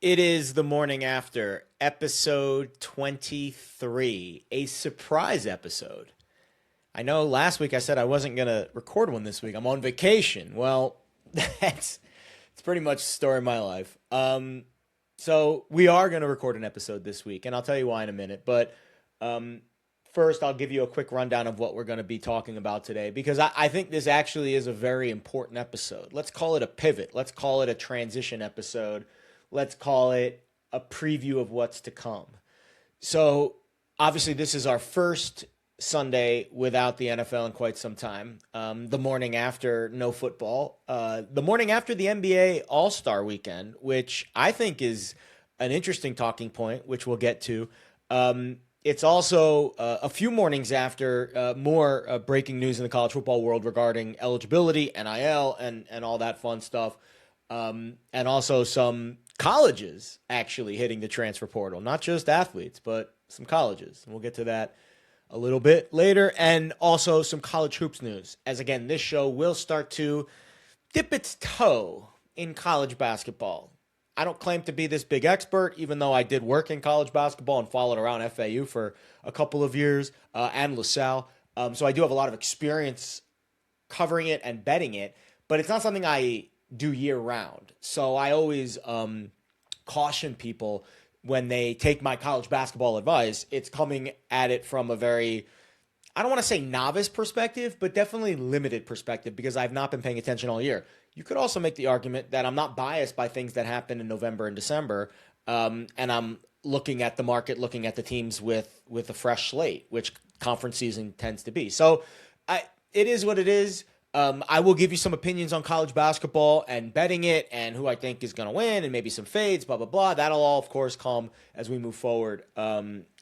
It is the morning after, episode 23, a surprise episode. I know last week I said I wasn't going to record one this week. I'm on vacation. Well, it's pretty much the story of my life. So we are going to record an episode this week, and I'll tell you why in a minute. But first, I'll give you a quick rundown of what we're going to be talking about today, because I think this actually is a very important episode. Let's call it a pivot. Let's call it a transition episode. Let's call it a preview of what's to come. So obviously this is our first Sunday without the NFL in quite some time. The morning after no football. The morning after the NBA All-Star Weekend, which I think is an interesting talking point, which we'll get to. It's also a few mornings after more breaking news in the college football world regarding eligibility, NIL, and all that fun stuff. And also some colleges actually hitting the transfer portal, not just athletes, but some colleges. And we'll get to that a little bit later. And also some college hoops news, as again, this show will start to dip its toe in college basketball. I don't claim to be this big expert, even though I did work in college basketball and followed around FAU for a couple of years, and LaSalle. So I do have a lot of experience covering it and betting it, but it's not something I do year round. So I always caution people when they take my college basketball advice, it's coming at it from a very, I don't want to say novice perspective, but definitely limited perspective, because I've not been paying attention all year. You could also make the argument that I'm not biased by things that happen in November and December, and I'm looking at the market, looking at the teams with a fresh slate, which conference season tends to be. So it is what it is. I will give you some opinions on college basketball and betting it and who I think is going to win and maybe some fades, blah, blah, blah. That'll all, of course, come as we move forward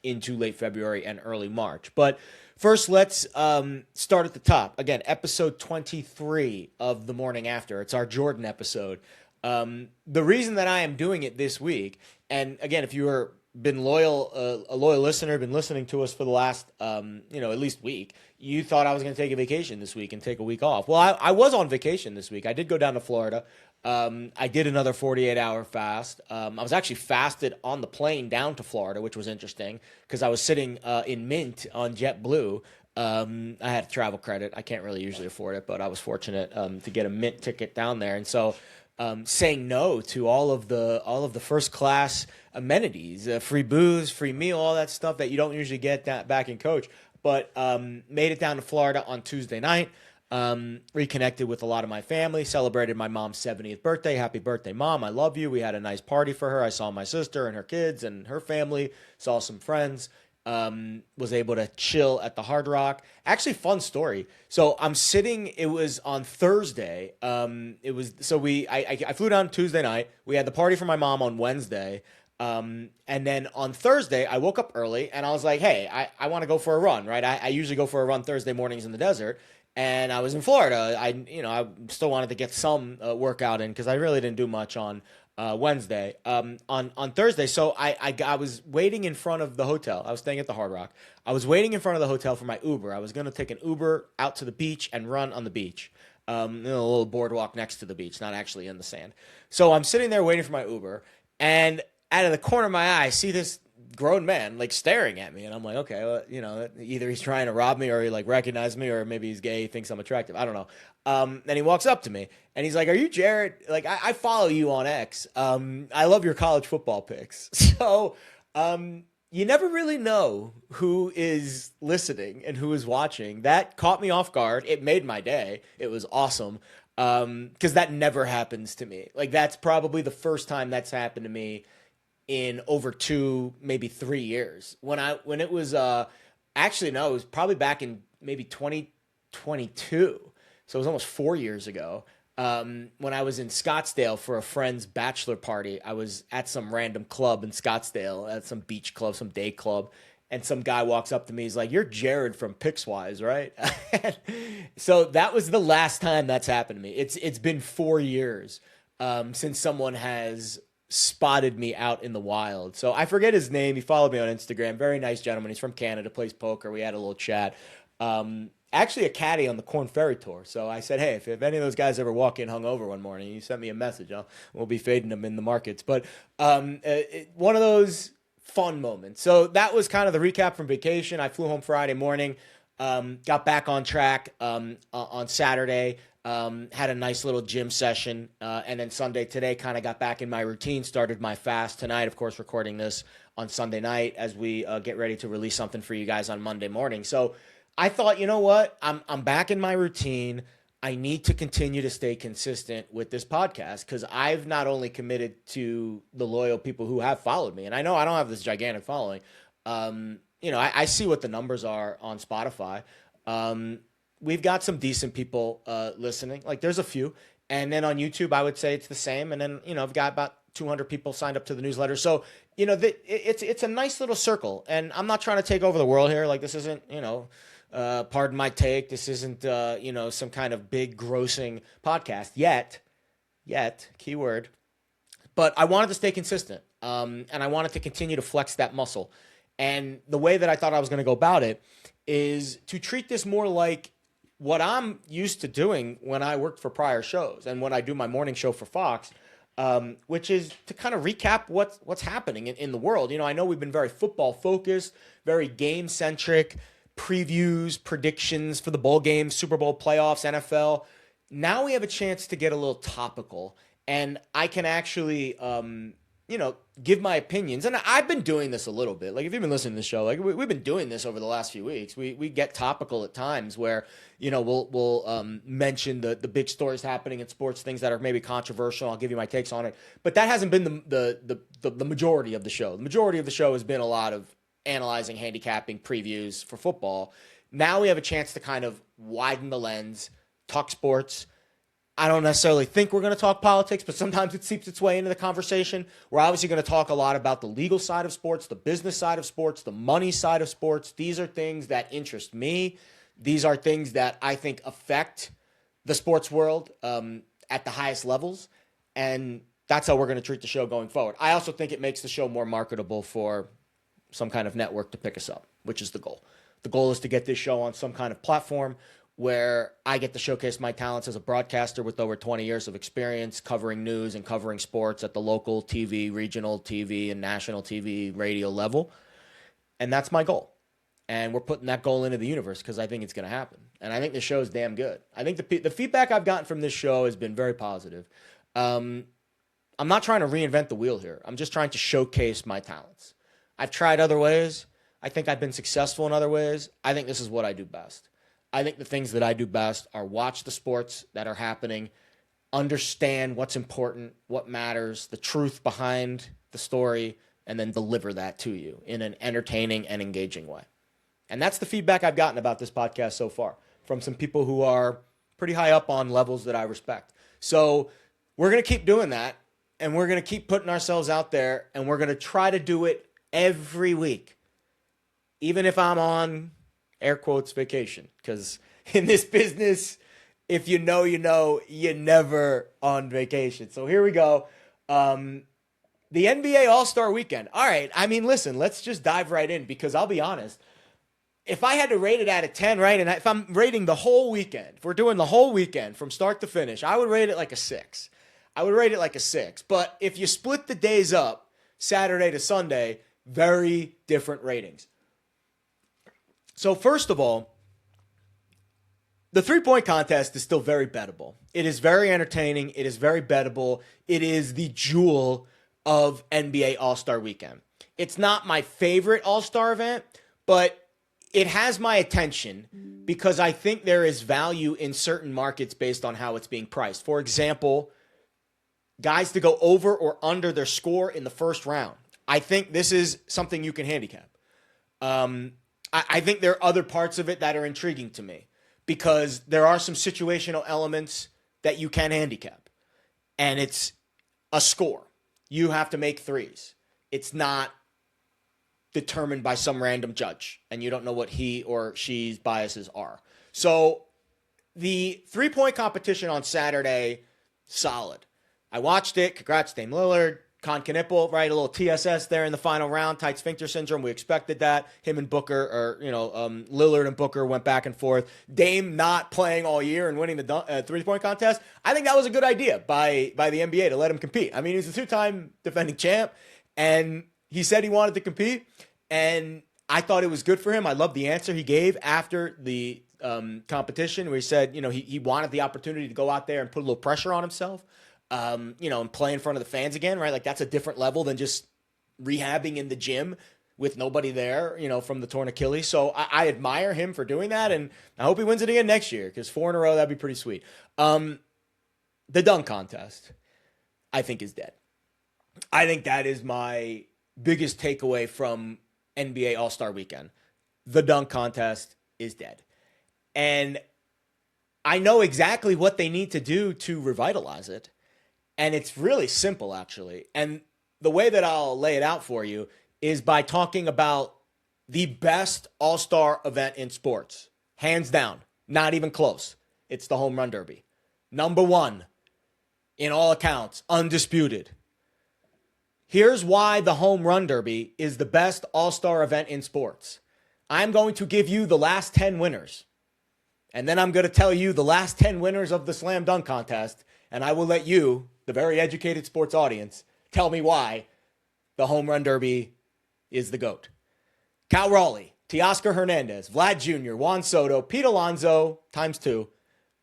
into late February and early March. But first, let's start at the top. Again, episode 23 of The Morning After. It's our Jordan episode. The reason that I am doing it this week, and again, if you were been a loyal listener, been listening to us for the last, at least week, you thought I was going to take a vacation this week and take a week off. Well, I was on vacation this week. I did go down to Florida. I did another 48-hour fast. I was actually fasted on the plane down to Florida, which was interesting because I was sitting in Mint on JetBlue. I had travel credit. I can't really usually afford it, but I was fortunate to get a Mint ticket down there. And so saying no to all of the first class amenities, free booze, free meal, all that stuff that you don't usually get back in coach. But made it down to Florida on Tuesday night, reconnected with a lot of my family, celebrated my mom's 70th birthday. Happy birthday, Mom. I love you. We had a nice party for her. I saw my sister and her kids and her family, saw some friends. Was able to chill at the Hard Rock. Actually, fun story. So I'm sitting. It was on Thursday. I flew down Tuesday night. We had the party for my mom on Wednesday. And then on Thursday, I woke up early and I was like, hey, I want to go for a run, right? I usually go for a run Thursday mornings in the desert. And I was in Florida. I still wanted to get some workout in because I really didn't do much on Wednesday. On Thursday, so I was waiting in front of the hotel. I was staying at the Hard Rock. I was waiting in front of the hotel for my Uber. I was going to take an Uber out to the beach and run on the beach. A little boardwalk next to the beach, not actually in the sand. So I'm sitting there waiting for my Uber, and out of the corner of my eye, I see this grown man like staring at me, and I'm like, okay, well, either he's trying to rob me or he like recognized me, or maybe he's gay, he thinks I'm attractive. I don't know. And he walks up to me and he's like, are you Jared? Like, I follow you on X. I love your college football picks. So you never really know who is listening and who is watching. That caught me off guard. It made my day. It was awesome. Because that never happens to me. Like, that's probably the first time that's happened to me in over 2, maybe 3 years. When it was it was probably back in maybe 2022. So it was almost 4 years ago. When I was in Scottsdale for a friend's bachelor party. I was at some random club in Scottsdale, at some beach club, some day club, and some guy walks up to me. He's like, "You're Jared from Pickswise, right?" So that was the last time that's happened to me. It's been 4 years since someone has spotted me out in the wild. So I forget his name. He followed me on Instagram. Very nice gentleman. He's from Canada, plays poker. We had a little chat. actually a caddy on the Corn Ferry Tour. So I said, hey, if any of those guys ever walk in hungover one morning, you sent me a message. We'll be fading them in the markets. But one of those fun moments. So that was kind of the recap from vacation. I flew home Friday morning, got back on track on Saturday, had a nice little gym session, and then Sunday today kind of got back in my routine, started my fast tonight, of course, recording this on Sunday night as we get ready to release something for you guys on Monday morning. So I thought, you know what? I'm back in my routine. I need to continue to stay consistent with this podcast because I've not only committed to the loyal people who have followed me, and I know I don't have this gigantic following. I see what the numbers are on Spotify. We've got some decent people listening. Like there's a few. And then on YouTube, I would say it's the same. And then, I've got about 200 people signed up to the newsletter. So, it's a nice little circle. And I'm not trying to take over the world here. Like this isn't, pardon my take. This isn't, some kind of big grossing podcast yet, keyword. But I wanted to stay consistent. And I wanted to continue to flex that muscle. And the way that I thought I was going to go about it is to treat this more like what I'm used to doing when I worked for prior shows and when I do my morning show for Fox, which is to kind of recap what's happening in the world. I know we've been very football focused, very game centric, previews, predictions for the bowl games, Super Bowl playoffs, NFL. Now we have a chance to get a little topical, and I can actually, give my opinions. And I've been doing this a little bit. Like if you've been listening to the show, like we've been doing this over the last few weeks. We get topical at times where, we'll mention the big stories happening in sports, things that are maybe controversial. I'll give you my takes on it. But that hasn't been the majority of the show. The majority of the show has been a lot of analyzing, handicapping, previews for football. Now we have a chance to kind of widen the lens, talk sports. I don't necessarily think we're going to talk politics, but sometimes it seeps its way into the conversation. We're obviously going to talk a lot about the legal side of sports, the business side of sports, the money side of sports. These are things that interest me. These are things that I think affect the sports world at the highest levels. And that's how we're going to treat the show going forward. I also think it makes the show more marketable for some kind of network to pick us up, which is the goal. The goal is to get this show on some kind of platform where I get to showcase my talents as a broadcaster with over 20 years of experience covering news and covering sports at the local TV, regional TV, and national TV radio level. And that's my goal. And we're putting that goal into the universe because I think it's going to happen. And I think the show is damn good. I think the feedback I've gotten from this show has been very positive. I'm not trying to reinvent the wheel here. I'm just trying to showcase my talents. I've tried other ways. I think I've been successful in other ways. I think this is what I do best. I think the things that I do best are watch the sports that are happening, understand what's important, what matters, the truth behind the story, and then deliver that to you in an entertaining and engaging way. And that's the feedback I've gotten about this podcast so far from some people who are pretty high up on levels that I respect. So we're going to keep doing that, and we're going to keep putting ourselves out there, and we're going to try to do it every week, even if I'm on air quotes vacation, because in this business, if you know, you're never on vacation. So here we go. The NBA All-Star Weekend. All right. I mean, listen, let's just dive right in because I'll be honest. If I had to rate it out of 10, right, and if I'm rating the whole weekend, if we're doing the whole weekend from start to finish, I would rate it like a 6. But if you split the days up, Saturday to Sunday, very different ratings. So first of all, the three-point contest is still very bettable. It is very entertaining. It is very bettable. It is the jewel of NBA All-Star Weekend. It's not my favorite All-Star event, but it has my attention because I think there is value in certain markets based on how it's being priced. For example, guys to go over or under their score in the first round. I think this is something you can handicap. I think there are other parts of it that are intriguing to me because there are some situational elements that you can handicap. And it's a score. You have to make threes. It's not determined by some random judge, and you don't know what he or she's biases are. So the three-point competition on Saturday, solid. I watched it. Congrats, Dame Lillard. Knipple, right? A little TSS there in the final round, tight sphincter syndrome. We expected that. Him and Booker, or Lillard and Booker went back and forth. Dame not playing all year and winning the three-point contest. I think that was a good idea by the NBA to let him compete. I mean, he's a two-time defending champ, and he said he wanted to compete, and I thought it was good for him. I love the answer he gave after the competition, where he said, he wanted the opportunity to go out there and put a little pressure on himself. And play in front of the fans again, right? Like, that's a different level than just rehabbing in the gym with nobody there, from the torn Achilles. So I admire him for doing that, and I hope he wins it again next year, because 4 in a row, that'd be pretty sweet. The dunk contest, I think, is dead. I think that is my biggest takeaway from NBA All-Star Weekend. The dunk contest is dead. And I know exactly what they need to do to revitalize it. And it's really simple, actually. And the way that I'll lay it out for you is by talking about the best all-star event in sports. Hands down. Not even close. It's the Home Run Derby. Number 1, in all accounts, undisputed. Here's why the Home Run Derby is the best all-star event in sports. I'm going to give you the last 10 winners. And then I'm going to tell you the last 10 winners of the Slam Dunk Contest. And I will let you, the very educated sports audience, tell me why the Home Run Derby is the GOAT. Cal Raleigh, Teoscar Hernandez, Vlad Jr., Juan Soto, Pete Alonso, ×2,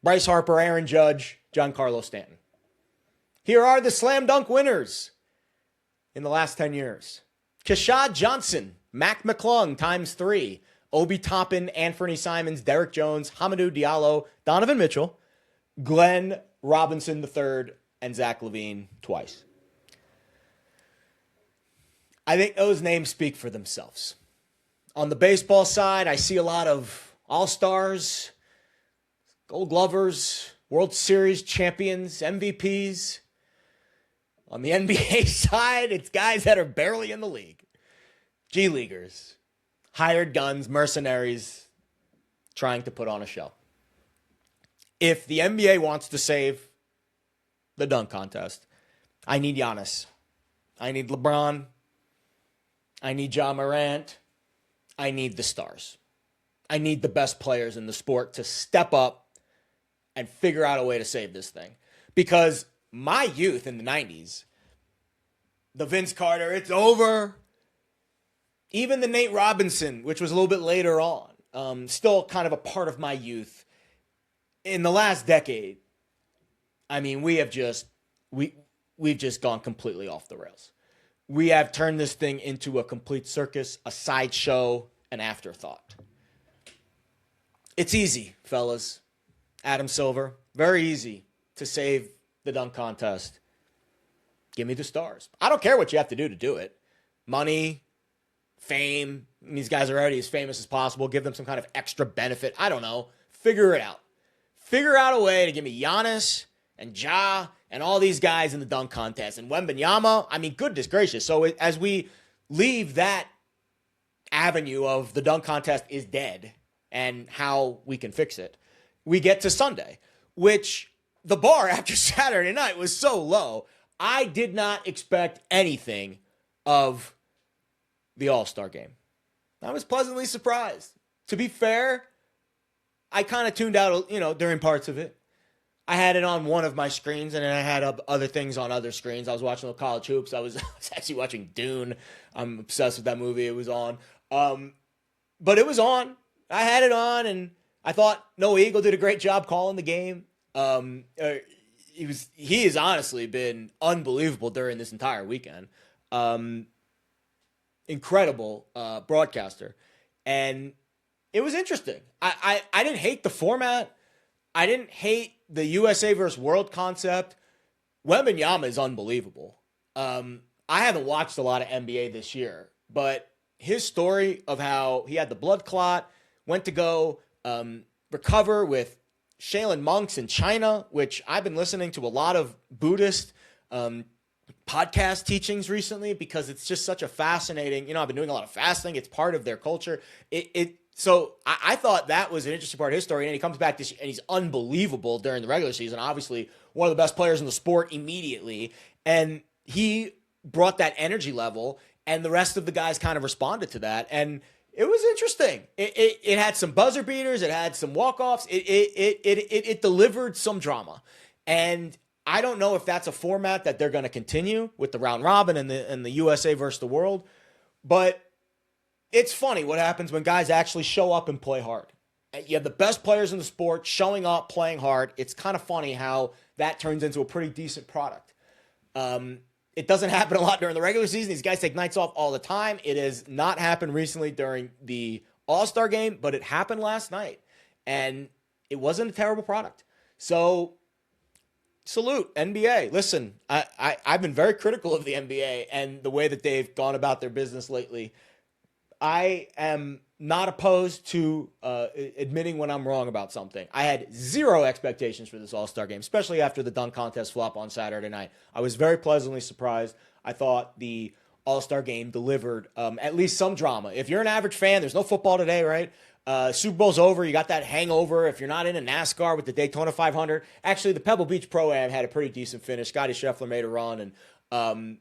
Bryce Harper, Aaron Judge, Giancarlo Stanton. Here are the Slam Dunk winners in the last 10 years. Keshad Johnson, Mac McClung, ×3, Obi Toppin, Anthony Simons, Derek Jones, Hamidou Diallo, Donovan Mitchell, Glenn Robinson III, and Zach LaVine twice. I think those names speak for themselves. On the baseball side, I see a lot of all-stars, gold glovers, World Series champions, MVPs. On the NBA side, it's guys that are barely in the league. G-leaguers, hired guns, mercenaries, trying to put on a show. If the NBA wants to save the dunk contest, I need Giannis. I need LeBron. I need Ja Morant. I need the stars. I need the best players in the sport to step up and figure out a way to save this thing. Because my youth in the 90s, the Vince Carter, it's over. Even the Nate Robinson, which was a little bit later on, still kind of a part of my youth. In the last decade, I mean, we've just gone completely off the rails. We have turned this thing into a complete circus, a sideshow, an afterthought. It's easy, fellas. Adam Silver, very easy to save the dunk contest. Give me the stars. I don't care what you have to do it. Money, fame. These guys are already as famous as possible. Give them some kind of extra benefit. I don't know. Figure it out. Figure out a way to give me Giannis and Ja and all these guys in the dunk contest. And Wembanyama, I mean, goodness gracious. So as we leave that avenue of the dunk contest is dead and how we can fix it, we get to Sunday, which the bar after Saturday night was so low. I did not expect anything of the All-Star game. I was pleasantly surprised. To be fair, I kind of tuned out, during parts of it. I had it on one of my screens, and then I had other things on other screens. I was watching the college hoops. I was actually watching Dune. I'm obsessed with that movie. It was on. But it was on. I had it on, and I thought Noah Eagle did a great job calling the game. He has honestly been unbelievable during this entire weekend. Incredible broadcaster. And it was interesting. I didn't hate the format. I didn't hate the USA versus world concept. Wembanyama is unbelievable. I haven't watched a lot of NBA this year, but his story of how he had the blood clot, went to go recover with Shaolin monks in China, which I've been listening to a lot of Buddhist podcast teachings recently because it's just such a fascinating, I've been doing a lot of fasting. It's part of their culture. So I thought that was an interesting part of his story. And he comes back this year, and he's unbelievable during the regular season. Obviously, one of the best players in the sport immediately. And he brought that energy level, and the rest of the guys kind of responded to that. And it was interesting. It had some buzzer beaters. It had some walk-offs. It delivered some drama. And I don't know if that's a format that they're going to continue with the round robin and the USA versus the world. But it's funny what happens when guys actually show up and play hard. You have the best players in the sport showing up, playing hard. It's kind of funny how that turns into a pretty decent product. It doesn't happen a lot during the regular season. These guys take nights off all the time. It has not happened recently during the All-Star game, but it happened last night. And it wasn't a terrible product. So, salute, NBA. Listen, I've been very critical of the NBA and the way that they've gone about their business lately. I am not opposed to admitting when I'm wrong about something. I had zero expectations for this All-Star game, especially after the dunk contest flop on Saturday night. I was very pleasantly surprised. I thought the All-Star game delivered at least some drama. If you're an average fan, there's no football today, right? Super Bowl's over. You got that hangover. If you're not into NASCAR with the Daytona 500. Actually, the Pebble Beach Pro-Am had a pretty decent finish. Scotty Scheffler made a run, and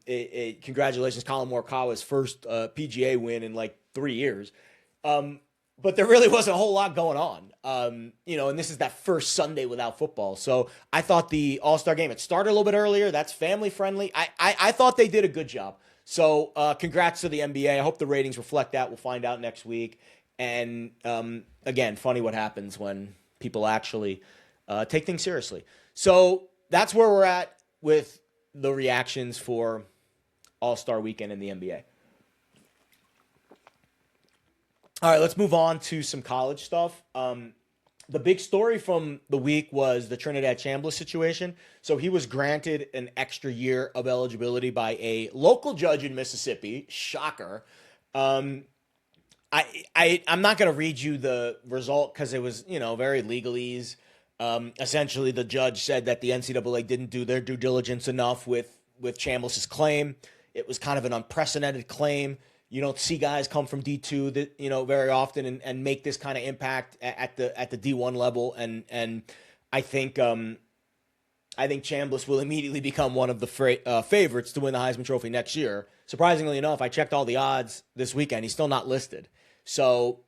congratulations, Colin Morikawa's first PGA win in like 3 years. But there really wasn't a whole lot going on, and this is that first Sunday without football. So I thought the All-Star game, it started a little bit earlier. That's family friendly. I thought they did a good job. So congrats to the NBA. I hope the ratings reflect that. We'll find out next week. And again, funny what happens when people actually take things seriously. So that's where we're at with the reactions for All-Star weekend in the NBA. All right, let's move on to some college stuff. The big story from the week was the Trinidad Chambliss situation. So he was granted an extra year of eligibility by a local judge in Mississippi. Shocker. I'm not going to read you the result because it was, very legalese. Essentially, the judge said that the NCAA didn't do their due diligence enough with Chambliss's claim. It was kind of an unprecedented claim. You don't see guys come from D2 that, very often and make this kind of impact at the D1 level. And I think Chambliss will immediately become one of the favorites to win the Heisman Trophy next year. Surprisingly enough, I checked all the odds this weekend. He's still not listed. So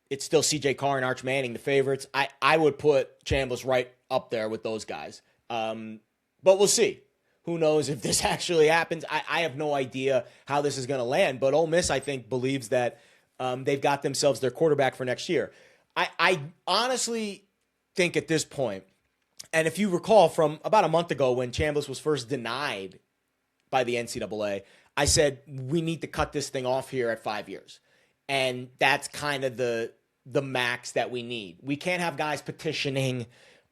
it's still CJ Carr and Arch Manning, the favorites. I would put Chambliss right up there with those guys. But we'll see. Who knows if this actually happens? I have no idea how this is going to land. But Ole Miss, I think, believes that they've got themselves their quarterback for next year. I honestly think at this point, and if you recall from about a month ago when Chambliss was first denied by the NCAA, I said we need to cut this thing off here at 5 years. And that's kind of the max that we need. We can't have guys petitioning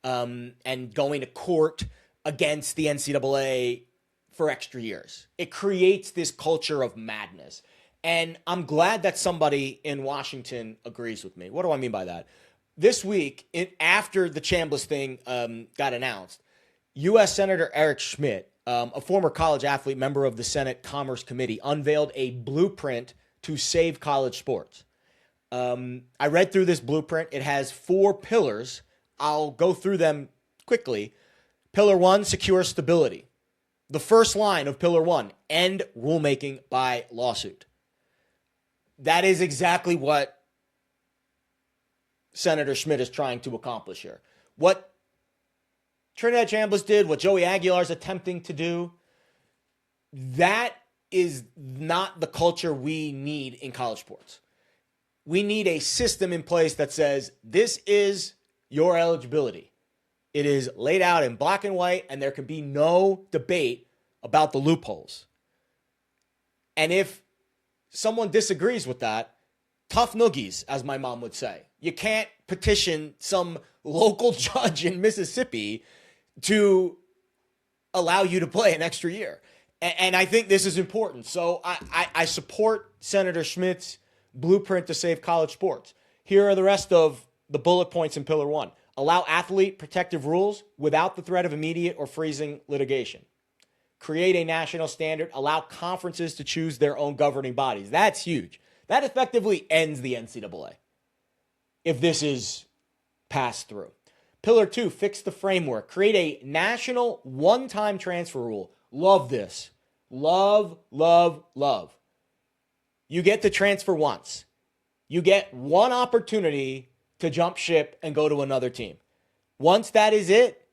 and going to court against the NCAA for extra years. It creates this culture of madness. And I'm glad that somebody in Washington agrees with me. What do I mean by that? This week, after the Chambliss thing got announced, U.S. Senator Eric Schmitt, a former college athlete, member of the Senate Commerce Committee, unveiled a blueprint to save college sports. I read through this blueprint. It has 4 pillars. I'll go through them quickly. Pillar 1, secure stability. The first line of Pillar 1, end rulemaking by lawsuit. That is exactly what Senator Schmitt is trying to accomplish here. What Trinidad Chambliss did, what Joey Aguilar is attempting to do, that is not the culture we need in college sports. We need a system in place that says this is your eligibility. It is laid out in black and white, and there can be no debate about the loopholes. And if someone disagrees with that, tough noogies, as my mom would say. You can't petition some local judge in Mississippi to allow you to play an extra year. And I think this is important. So I support Senator Schmitt's blueprint to save college sports. Here are the rest of the bullet points in Pillar 1. Allow athlete protective rules without the threat of immediate or freezing litigation. Create a national standard. Allow conferences to choose their own governing bodies. That's huge. That effectively ends the NCAA if this is passed through. Pillar 2, fix the framework. Create a national one-time transfer rule. Love this. Love, love, love. You get to transfer once. You get one opportunity to jump ship and go to another team. Once that is it,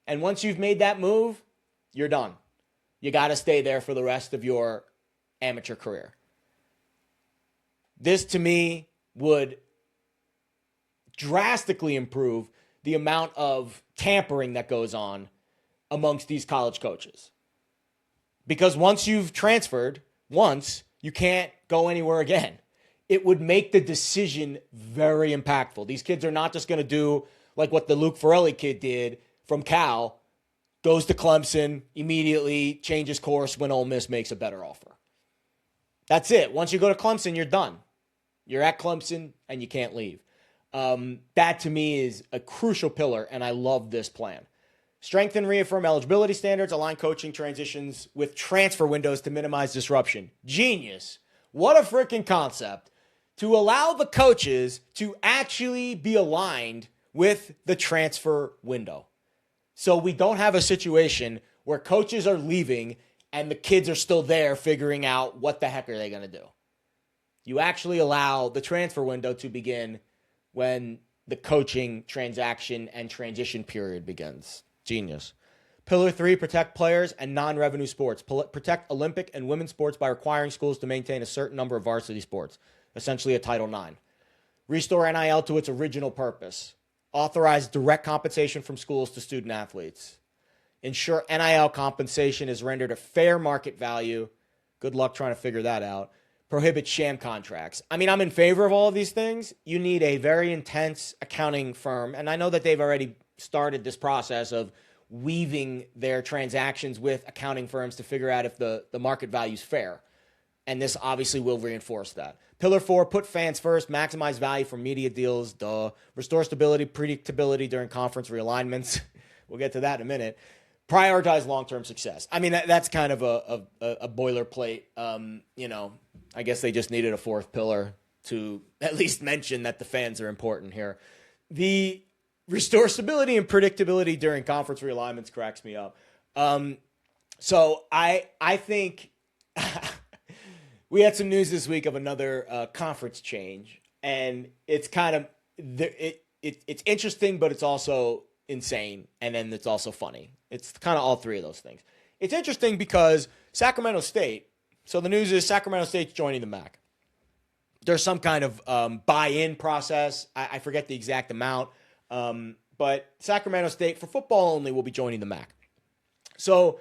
and once you've made that move, you're done. You got to stay there for the rest of your amateur career. This, to me, would drastically improve the amount of tampering that goes on amongst these college coaches. Because once you've transferred, you can't go anywhere again. It would make the decision very impactful. These kids are not just going to do like what the Luke Farrelly kid did from Cal, goes to Clemson, immediately changes course when Ole Miss makes a better offer. That's it. Once you go to Clemson, you're done. You're at Clemson and you can't leave. That to me is a crucial pillar, and I love this plan. Strengthen, reaffirm eligibility standards, align coaching transitions with transfer windows to minimize disruption. Genius. What a freaking concept. To allow the coaches to actually be aligned with the transfer window. So we don't have a situation where coaches are leaving and the kids are still there figuring out what the heck are they going to do. You actually allow the transfer window to begin when the coaching transaction and transition period begins. Genius. Pillar 3, protect players and non-revenue sports. Protect Olympic and women's sports by requiring schools to maintain a certain number of varsity sports, essentially a Title IX. Restore NIL to its original purpose. Authorize direct compensation from schools to student athletes. Ensure NIL compensation is rendered a fair market value. Good luck trying to figure that out. Prohibit sham contracts. I mean, I'm in favor of all of these things. You need a very intense accounting firm, and I know that they've already started this process of weaving their transactions with accounting firms to figure out if the market value is fair. And this obviously will reinforce that. Pillar 4, put fans first, maximize value from media deals, Restore stability, predictability during conference realignments. We'll get to that in a minute. Prioritize long-term success. I mean, that's kind of a boilerplate. I guess they just needed a fourth pillar to at least mention that the fans are important here. The restore stability and predictability during conference realignments cracks me up. So I think we had some news this week of another conference change, and it's kind of it's interesting, but it's also insane, and then it's also funny. It's kind of all three of those things. It's interesting because Sacramento State. So the news is Sacramento State's joining the MAC. There's some kind of buy-in process. I forget the exact amount. But Sacramento State, for football only, will be joining the MAC. So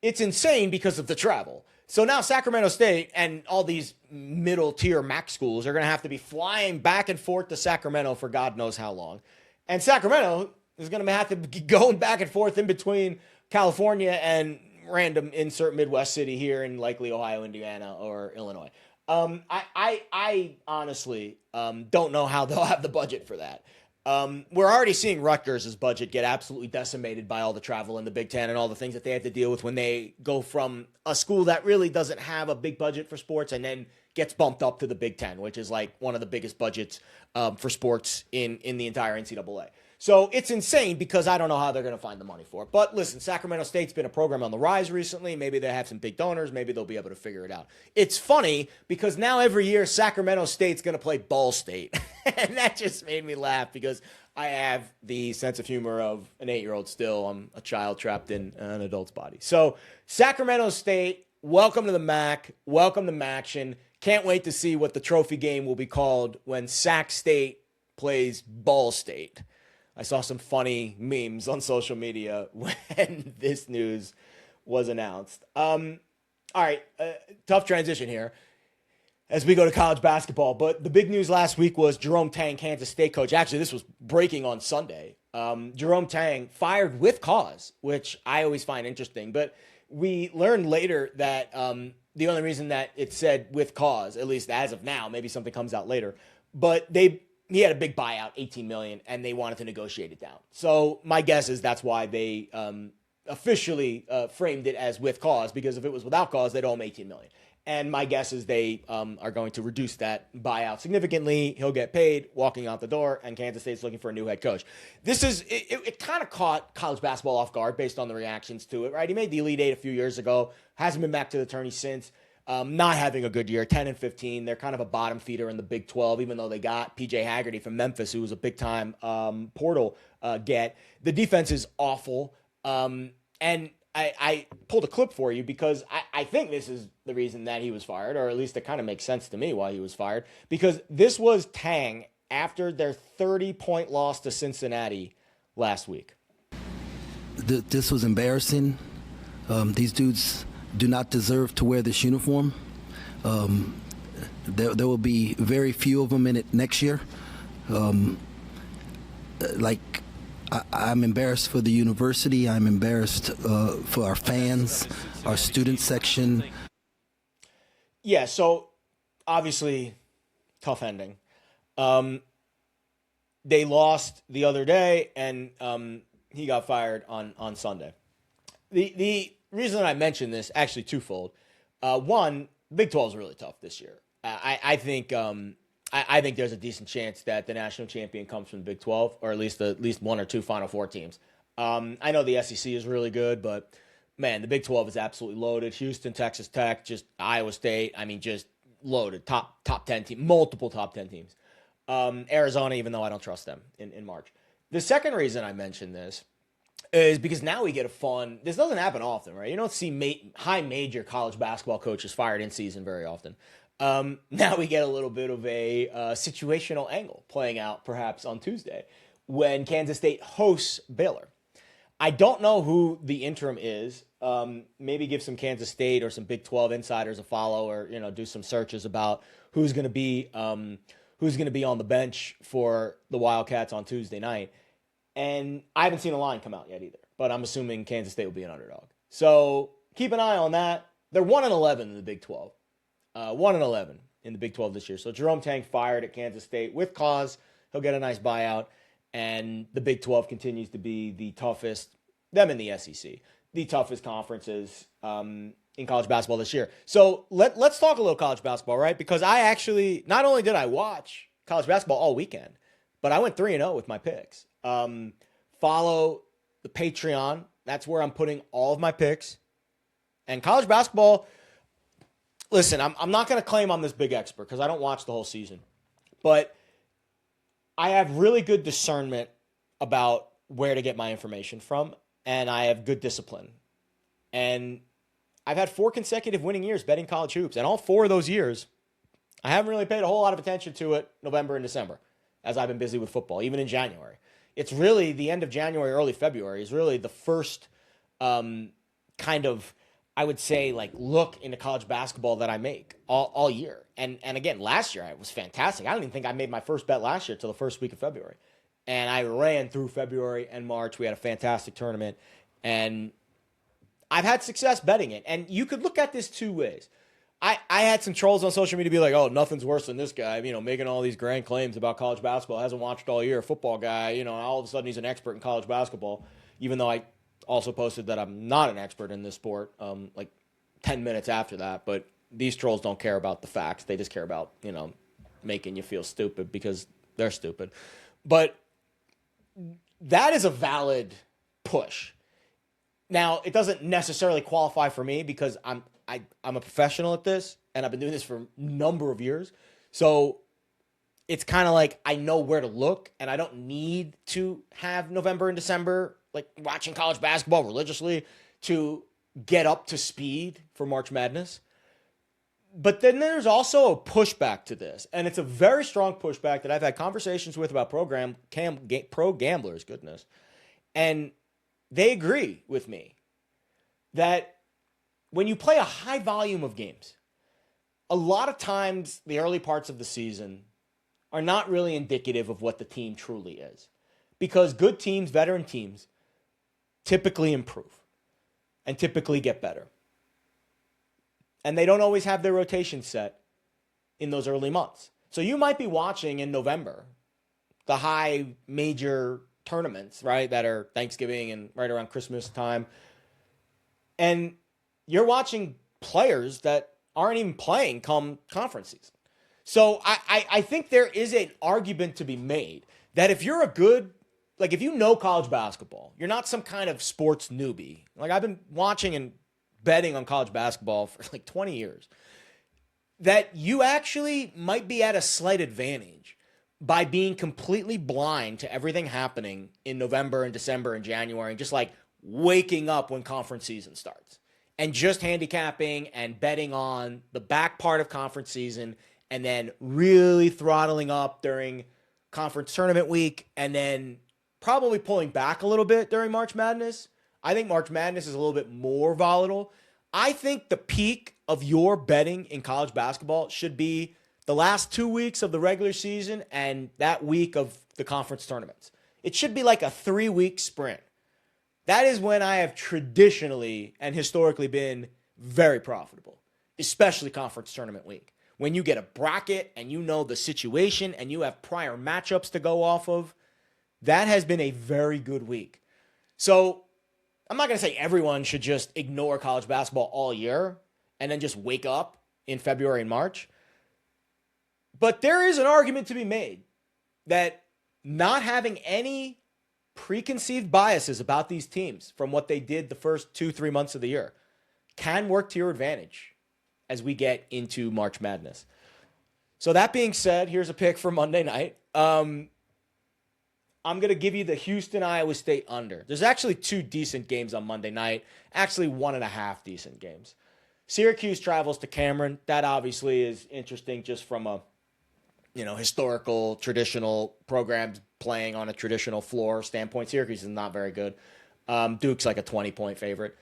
it's insane because of the travel. So now Sacramento State and all these middle-tier MAC schools are going to have to be flying back and forth to Sacramento for God knows how long. And Sacramento is going to have to be going back and forth in between California and random insert Midwest city here in likely Ohio, Indiana, or Illinois. I honestly don't know how they'll have the budget for that. We're already seeing Rutgers' budget get absolutely decimated by all the travel in the Big Ten and all the things that they have to deal with when they go from a school that really doesn't have a big budget for sports and then gets bumped up to the Big Ten, which is like one of the biggest budgets for sports in the entire NCAA. So it's insane because I don't know how they're going to find the money for it. But listen, Sacramento State's been a program on the rise recently. Maybe they have some big donors. Maybe they'll be able to figure it out. It's funny because now every year Sacramento State's going to play Ball State. And that just made me laugh because I have the sense of humor of an 8-year-old still. I'm a child trapped in an adult's body. So Sacramento State, welcome to the MAC. Welcome to MACtion. Can't wait to see what the trophy game will be called when Sac State plays Ball State. I saw some funny memes on social media when this news was announced. All right, tough transition here as we go to college basketball. But the big news last week was Jerome Tang, Kansas State coach. Actually, this was breaking on Sunday. Jerome Tang fired with cause, which I always find interesting. But we learned later that the only reason that it said with cause, at least as of now, maybe something comes out later, but he had a big buyout, $18 million, and they wanted to negotiate it down. So my guess is that's why they officially framed it as with cause, because if it was without cause, they'd owe him $18 million. And my guess is they are going to reduce that buyout significantly. He'll get paid walking out the door, and Kansas State's looking for a new head coach. It kind of caught college basketball off guard based on the reactions to it, right? He made the Elite Eight a few years ago, hasn't been back to the tourney since. Not having a good year, 10-15. They're kind of a bottom feeder in the Big 12, even though they got PJ Haggerty from Memphis, who was a big-time portal get. The defense is awful. And I pulled a clip for you because I think this is the reason that he was fired, or at least it kind of makes sense to me why he was fired, because this was Tang after their 30-point loss to Cincinnati last week. This was embarrassing. These dudes do not deserve to wear this uniform. There will be very few of them in it next year. I'm embarrassed for the university. I'm embarrassed for our fans, our student section. Yeah, so obviously tough ending. They lost the other day, and he got fired on Sunday. The reason I mention this, actually twofold. One, Big 12 is really tough this year. I think there's a decent chance that the national champion comes from the Big 12, or at least one or two Final Four teams. I know the SEC is really good, but man, the Big 12 is absolutely loaded. Houston, Texas Tech, just Iowa State. I mean, just loaded. Top 10 team, multiple top 10 teams. Arizona, even though I don't trust them in March. The second reason I mention this is because now we get this doesn't happen often, right? You don't see high major college basketball coaches fired in season very often. Now we get a little bit of a situational angle playing out perhaps on Tuesday when Kansas State hosts Baylor. I don't know who the interim is. Maybe give some Kansas State or some Big 12 insiders a follow, or do some searches about who's going to be on the bench for the Wildcats on Tuesday night. And I haven't seen a line come out yet either, but I'm assuming Kansas State will be an underdog. So keep an eye on that. They're 1-11 in the Big 12. 1-11 in the Big 12 this year. So Jerome Tang fired at Kansas State with cause. He'll get a nice buyout. And the Big 12 continues to be the toughest, them in the SEC, the toughest conferences in college basketball this year. So let's talk a little college basketball, right? Because I actually, not only did I watch college basketball all weekend, but I went 3-0 with my picks. Follow the Patreon. That's where I'm putting all of my picks. And college basketball, listen, I'm not going to claim I'm this big expert because I don't watch the whole season. But I have really good discernment about where to get my information from, and I have good discipline. And I've had 4 consecutive winning years betting college hoops, and all 4 of those years, I haven't really paid a whole lot of attention to it November and December, as I've been busy with football, even in January. It's really the end of January, early February is really the first kind of, I would say, like, look into college basketball that I make all year. And again, last year it was fantastic. I don't even think I made my first bet last year till the first week of February. And I ran through February and March. We had a fantastic tournament. And I've had success betting it. And you could look at this 2 ways. I had some trolls on social media be like, oh, nothing's worse than this guy, making all these grand claims about college basketball, hasn't watched all year, football guy, all of a sudden he's an expert in college basketball, even though I also posted that I'm not an expert in this sport, like 10 minutes after that. But these trolls don't care about the facts. They just care about, making you feel stupid because they're stupid. But that is a valid push. Now, it doesn't necessarily qualify for me because I'm a professional at this, and I've been doing this for a number of years. So it's kind of like I know where to look, and I don't need to have November and December, like watching college basketball religiously, to get up to speed for March Madness. But then there's also a pushback to this, and it's a very strong pushback that I've had conversations with about pro gamblers, goodness, and they agree with me that when you play a high volume of games, a lot of times the early parts of the season are not really indicative of what the team truly is, because good teams, veteran teams, typically improve and typically get better. And they don't always have their rotation set in those early months. So you might be watching in November the high major tournaments, right, that are Thanksgiving and right around Christmas time. And you're watching players that aren't even playing come conference season. So I think there is an argument to be made that if you're if you know college basketball, you're not some kind of sports newbie. Like, I've been watching and betting on college basketball for like 20 years. That you actually might be at a slight advantage by being completely blind to everything happening in November and December and January, and just like waking up when conference season starts and just handicapping and betting on the back part of conference season, and then really throttling up during conference tournament week, and then probably pulling back a little bit during March Madness. I think March Madness is a little bit more volatile. I think the peak of your betting in college basketball should be the last 2 weeks of the regular season and that week of the conference tournaments. It should be like a 3-week sprint. That is when I have traditionally and historically been very profitable, especially conference tournament week. When you get a bracket and you know the situation and you have prior matchups to go off of, that has been a very good week. So I'm not going to say everyone should just ignore college basketball all year and then just wake up in February and March. But there is an argument to be made that not having any preconceived biases about these teams from what they did the first 2-3 months of the year can work to your advantage as we get into March Madness. So that being said, here's a pick for Monday night. I'm going to give you the Houston-Iowa State under. There's actually 2 decent games on Monday night. Actually, 1.5 decent games. Syracuse travels to Cameron. That obviously is interesting just from a historical, traditional programs playing on a traditional floor standpoint. Syracuse is not very good. Duke's like a 20-point favorite.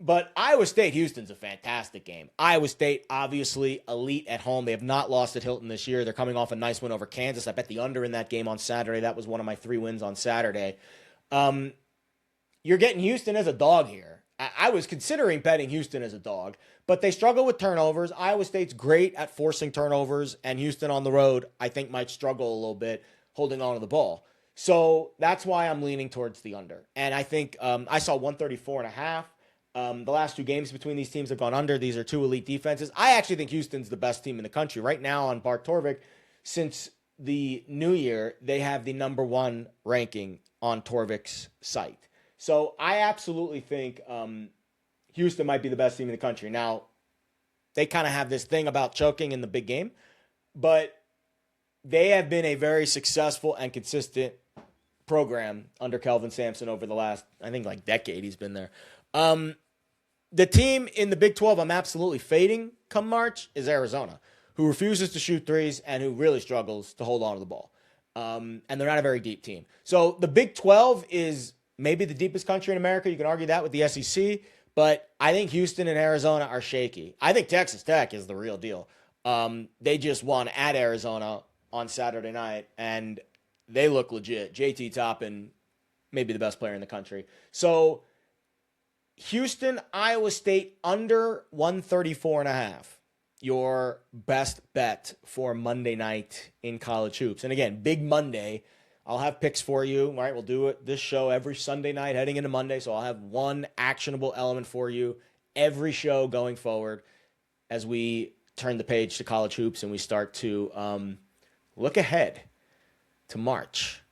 But Iowa State-Houston's a fantastic game. Iowa State, obviously, elite at home. They have not lost at Hilton this year. They're coming off a nice win over Kansas. I bet the under in that game on Saturday. That was one of my 3 wins on Saturday. You're getting Houston as a dog here. I was considering betting Houston as a dog, but they struggle with turnovers. Iowa State's great at forcing turnovers, and Houston on the road, I think, might struggle a little bit holding on to the ball. So that's why I'm leaning towards the under. And I think I saw 134.5. The last 2 games between these teams have gone under. These are 2 elite defenses. I actually think Houston's the best team in the country. Right now on Bart Torvik, since the new year, they have the number 1 ranking on Torvik's site. So I absolutely think Houston might be the best team in the country. Now, they kind of have this thing about choking in the big game, but they have been a very successful and consistent program under Kelvin Sampson over the last, I think, decade he's been there. The team in the Big 12 I'm absolutely fading come March is Arizona, who refuses to shoot threes and who really struggles to hold on to the ball. And they're not a very deep team. So the Big 12 is maybe the deepest country in America. You can argue that with the SEC, but I think Houston and Arizona are shaky. I think Texas Tech is the real deal. They just won at Arizona on Saturday night, and they look legit. JT Toppin, maybe the best player in the country. So Houston, Iowa State under 134.5. Your best bet for Monday night in college hoops. And again, big Monday. I'll have picks for you. All right, we'll do this show every Sunday night heading into Monday. So I'll have one actionable element for you every show going forward as we turn the page to college hoops and we start to look ahead to March.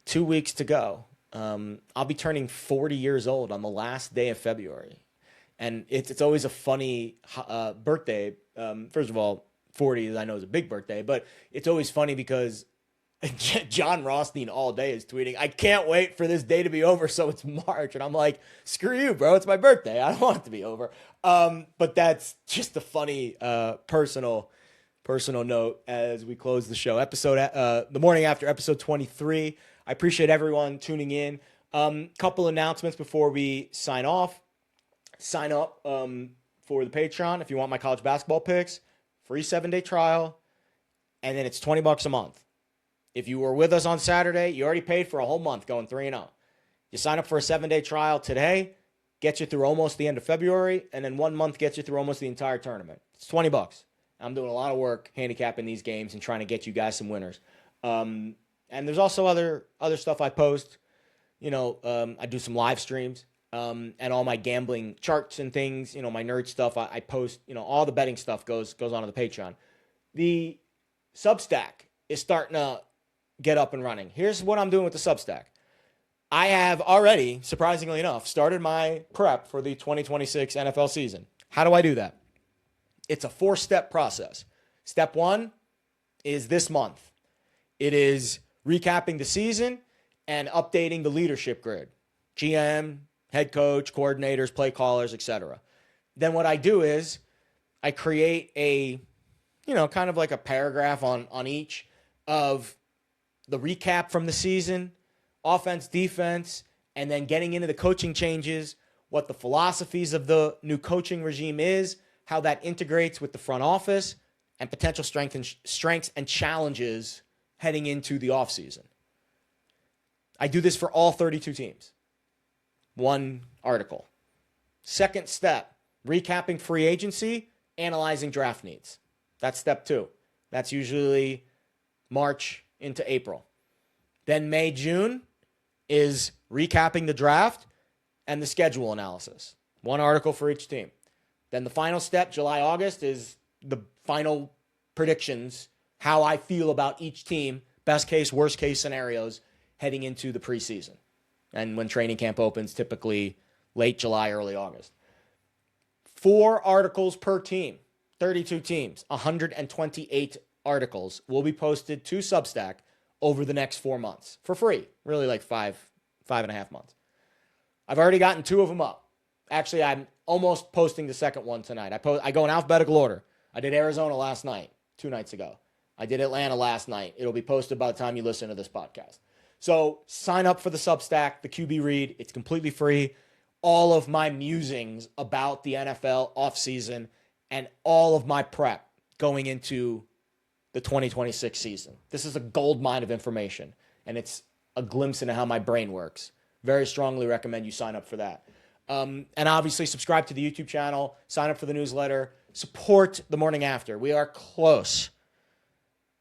2 weeks to go. I'll be turning 40 years old on the last day of February. And it's always a funny birthday. First of all, 40 I know is a big birthday, but it's always funny because John Rothstein all day is tweeting, I can't wait for this day to be over so it's March. And I'm like, screw you, bro. It's my birthday. I don't want it to be over. But that's just a funny personal note as we close the show. The morning after episode 23. I appreciate everyone tuning in. Couple announcements before we sign off. Sign up for the Patreon if you want my college basketball picks. Free 7-day trial. And then it's $20 a month. If you were with us on Saturday, you already paid for a whole month going 3-0. You sign up for a 7-day trial today, gets you through almost the end of February, and then 1 month gets you through almost the entire tournament. It's $20. I'm doing a lot of work handicapping these games and trying to get you guys some winners. And there's also other stuff I post. I do some live streams. and all my gambling charts and things, my nerd stuff, I post, all the betting stuff goes onto the Patreon. The Substack is starting to get up and running. Here's what I'm doing with the Substack. I have already, surprisingly enough, started my prep for the 2026 NFL season. How do I do that? It's a 4-step process. Step 1 is this month. It is recapping the season and updating the leadership grid. GM, head coach, coordinators, play callers, etc. Then what I do is I create a, kind of like a paragraph on each of the recap from the season, offense, defense, and then getting into the coaching changes, what the philosophies of the new coaching regime is, how that integrates with the front office, and potential strengths and challenges heading into the offseason. I do this for all 32 teams. One article. Second step, recapping free agency, analyzing draft needs. That's step 2. That's usually March into April. Then May, June is recapping the draft and the schedule analysis. One article for each team. Then the final step, July, August, is the final predictions, how I feel about each team, best case, worst case scenarios heading into the preseason. And when training camp opens, typically late July, early August. 4 articles per team, 32 teams, 128 articles will be posted to Substack over the next 4 months for free, really like 5.5 months. I've already gotten 2 of them up. Actually, I'm almost posting the second one tonight. I go in alphabetical order. I did Arizona last night, 2 nights ago. I did Atlanta last night. It'll be posted by the time you listen to this podcast. So sign up for the Substack, the QB Read. It's completely free. All of my musings about the NFL offseason and all of my prep going into the 2026 season. This is a gold mine of information, and it's a glimpse into how my brain works. Very strongly recommend you sign up for that. And obviously subscribe to the YouTube channel, sign up for the newsletter, support the morning after. We are close.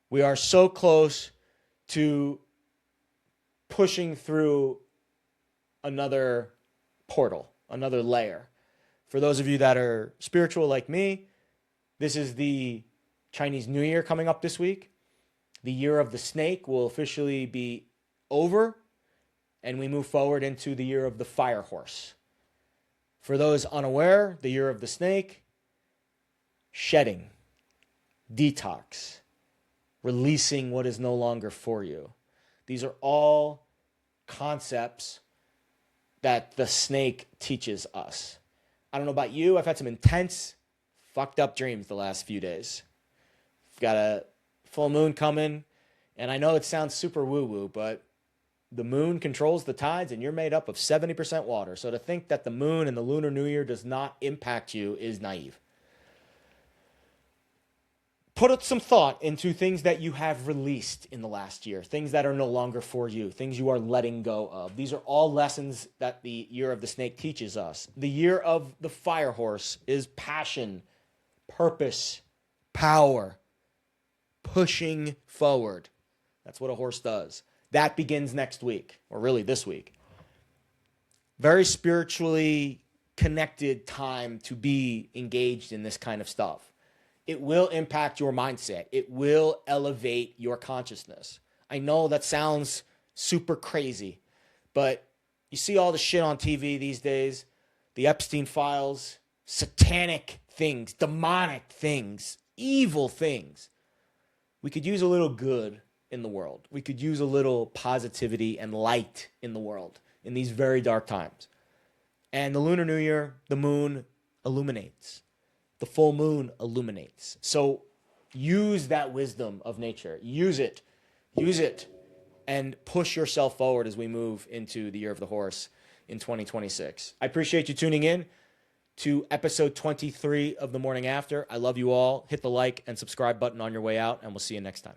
We are so close to pushing through another portal, another layer. For those of you that are spiritual like me, this is the Chinese New Year coming up this week. The year of the snake will officially be over, and we move forward into the year of the fire horse. For those unaware, the year of the snake, shedding, detox, releasing what is no longer for you. These are all concepts that the snake teaches us. I don't know about you. I've had some intense, fucked up dreams the last few days. I've got a full moon coming, and I know it sounds super woo-woo, but the moon controls the tides, and you're made up of 70% water. So to think that the moon and the Lunar New Year does not impact you is naive. Put some thought into things that you have released in the last year, things that are no longer for you, things you are letting go of. These are all lessons that the year of the snake teaches us. The year of the fire horse is passion, purpose, power, pushing forward. That's what a horse does. That begins next week, or really this week. Very spiritually connected time to be engaged in this kind of stuff. It will impact your mindset. It will elevate your consciousness. I know that sounds super crazy, but you see all the shit on TV these days, the Epstein files, satanic things, demonic things, evil things. We could use a little good in the world. We could use a little positivity and light in the world in these very dark times. And the Lunar New Year, the moon illuminates. The full moon illuminates. So use that wisdom of nature. Use it, and push yourself forward as we move into the year of the horse in 2026. I appreciate you tuning in to episode 23 of The Morning After. I love you all. Hit the like and subscribe button on your way out, and we'll see you next time.